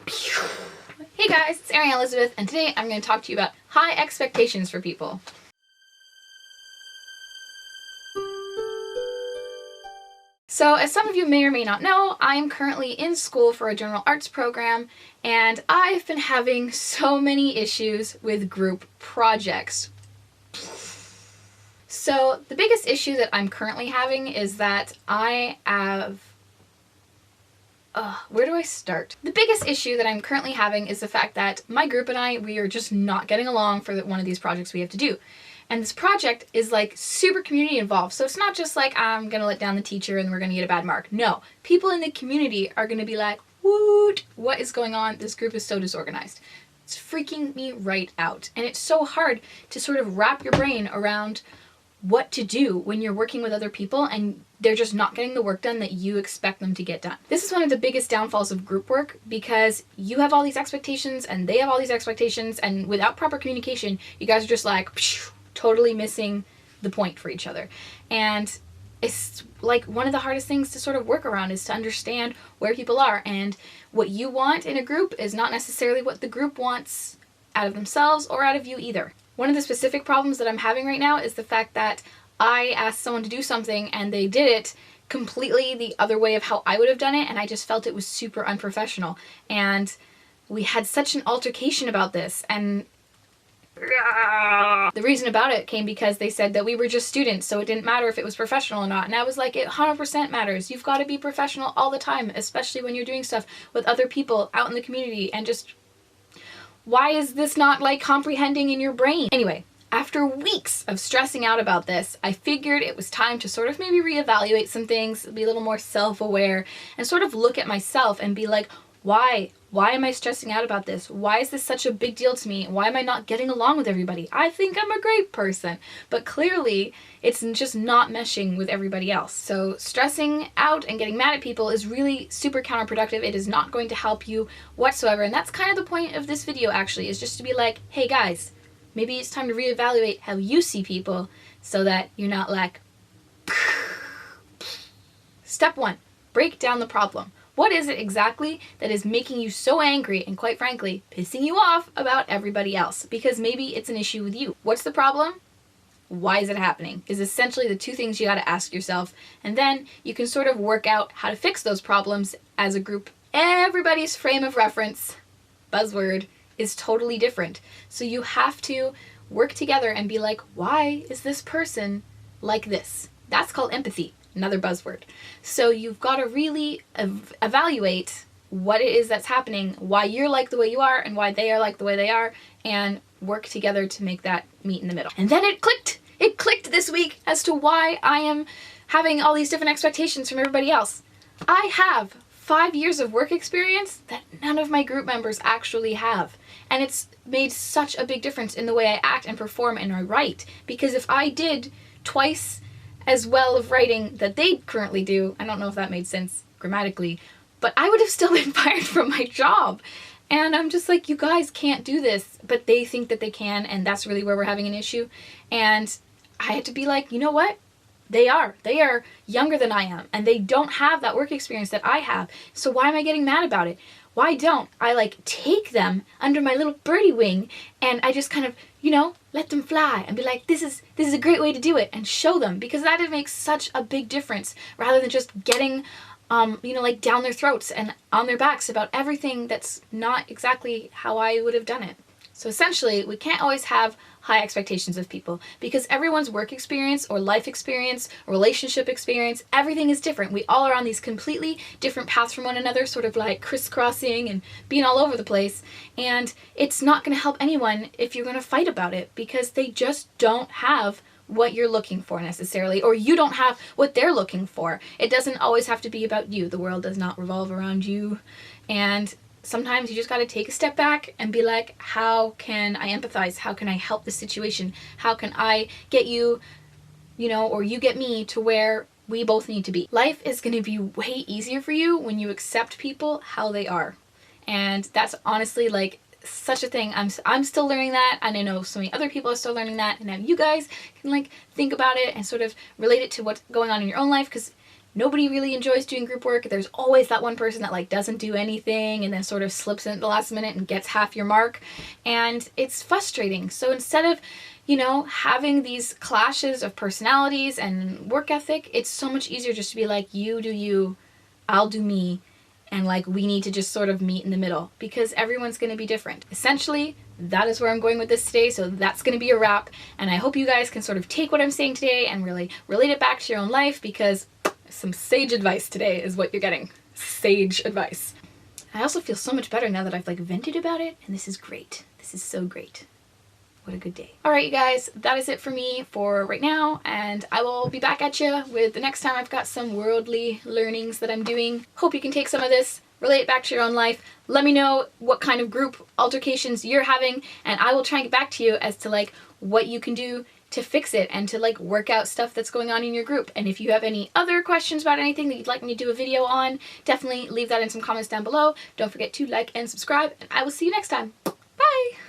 Hey guys, it's Ariane Elizabeth, and today I'm going to talk to you about high expectations for people. So, as some of you may or may not know, I am currently in school for a general arts program, and I've been having so many issues with group projects. So, the biggest issue that I'm currently having is that I have where do I start? The biggest issue that I'm currently having is the fact that my group and we are just not getting along for one of these projects we have to do. And this project is like super community involved. So it's not just like I'm gonna let down the teacher and we're gonna get a bad mark. No, people in the community are gonna be like, woot, what is going on? This group is so disorganized. It's freaking me right out. And it's so hard to sort of wrap your brain around what to do when you're working with other people and they're just not getting the work done that you expect them to get done. This is one of the biggest downfalls of group work because you have all these expectations and they have all these expectations, and without proper communication, you guys are just like totally missing the point for each other. And it's like one of the hardest things to sort of work around is to understand where people are, and what you want in a group is not necessarily what the group wants out of themselves or out of you either. One of the specific problems that I'm having right now is the fact that I asked someone to do something and they did it completely the other way of how I would have done it, and I just felt it was super unprofessional. And we had such an altercation about this, and the reason about it came because they said that we were just students, so it didn't matter if it was professional or not. And I was like, it 100% matters. You've got to be professional all the time, especially when you're doing stuff with other people out in the community, and just why is this not like comprehending in your brain? Anyway, after weeks of stressing out about this, I figured it was time to sort of maybe reevaluate some things, be a little more self-aware, and sort of look at myself and be like, why? Why am I stressing out about this? Why is this such a big deal to me? Why am I not getting along with everybody? I think I'm a great person, but clearly it's just not meshing with everybody else. So stressing out and getting mad at people is really super counterproductive. It is not going to help you whatsoever. And that's kind of the point of this video, actually, is just to be like, hey guys, maybe it's time to reevaluate how you see people so that you're not like... Step 1, break down the problem. What is it exactly that is making you so angry and, quite frankly, pissing you off about everybody else? Because maybe it's an issue with you. What's the problem? Why is it happening? Is essentially the two things you got to ask yourself. And then you can sort of work out how to fix those problems as a group. Everybody's frame of reference, buzzword, is totally different. So you have to work together and be like, why is this person like this? That's called empathy. Another buzzword. So you've got to really evaluate what it is that's happening, why you're like the way you are and why they are like the way they are, and work together to make that meet in the middle. And then it clicked! It clicked this week as to why I am having all these different expectations from everybody else. I have 5 years of work experience that none of my group members actually have. And it's made such a big difference in the way I act and perform and I write. Because if I did twice as well of writing that they currently do, I don't know if that made sense grammatically, but I would have still been fired from my job. And I'm just like, you guys can't do this, but they think that they can, and that's really where we're having an issue. And I had to be like, you know what? They are younger than I am, and they don't have that work experience that I have. So why am I getting mad about it? Why don't I like take them under my little birdie wing and I just kind of, you know, let them fly and be like, this is a great way to do it, and show them, because that makes such a big difference rather than just getting, you know, like down their throats and on their backs about everything that's not exactly how I would have done it. So essentially, we can't always have high expectations of people because everyone's work experience or life experience, relationship experience, everything is different. We all are on these completely different paths from one another, sort of like crisscrossing and being all over the place. And it's not going to help anyone if you're going to fight about it because they just don't have what you're looking for necessarily, or you don't have what they're looking for. It doesn't always have to be about you. The world does not revolve around you. And sometimes you just got to take a step back and be like, how can I empathize? How can I help the situation? How can I get you, you know, or you get me to where we both need to be? Life is going to be way easier for you when you accept people how they are. And that's honestly like such a thing. I'm still learning that, and I know so many other people are still learning that, and now you guys can like think about it and sort of relate it to what's going on in your own life, because Nobody really enjoys doing group work. There's always that one person that like doesn't do anything and then sort of slips in at the last minute and gets half your mark. And it's frustrating. So instead of, you know, having these clashes of personalities and work ethic, it's so much easier just to be like, you do you, I'll do me. And like, we need to just sort of meet in the middle because everyone's going to be different. Essentially, that is where I'm going with this today. So that's going to be a wrap. And I hope you guys can sort of take what I'm saying today and really relate it back to your own life, because some sage advice today is what you're getting. Sage advice. I also feel so much better now that I've like vented about it, and this is great. This is so great. What a good day. All right, you guys, that is it for me for right now, and I will be back at you with the next time I've got some worldly learnings that I'm doing. Hope you can take some of this, relate it back to your own life. Let me know what kind of group altercations you're having, and I will try and get back to you as to like what you can do to fix it and to like work out stuff that's going on in your group. And if you have any other questions about anything that you'd like me to do a video on, definitely leave that in some comments down below. Don't forget to like and subscribe, and I will see you next time. Bye!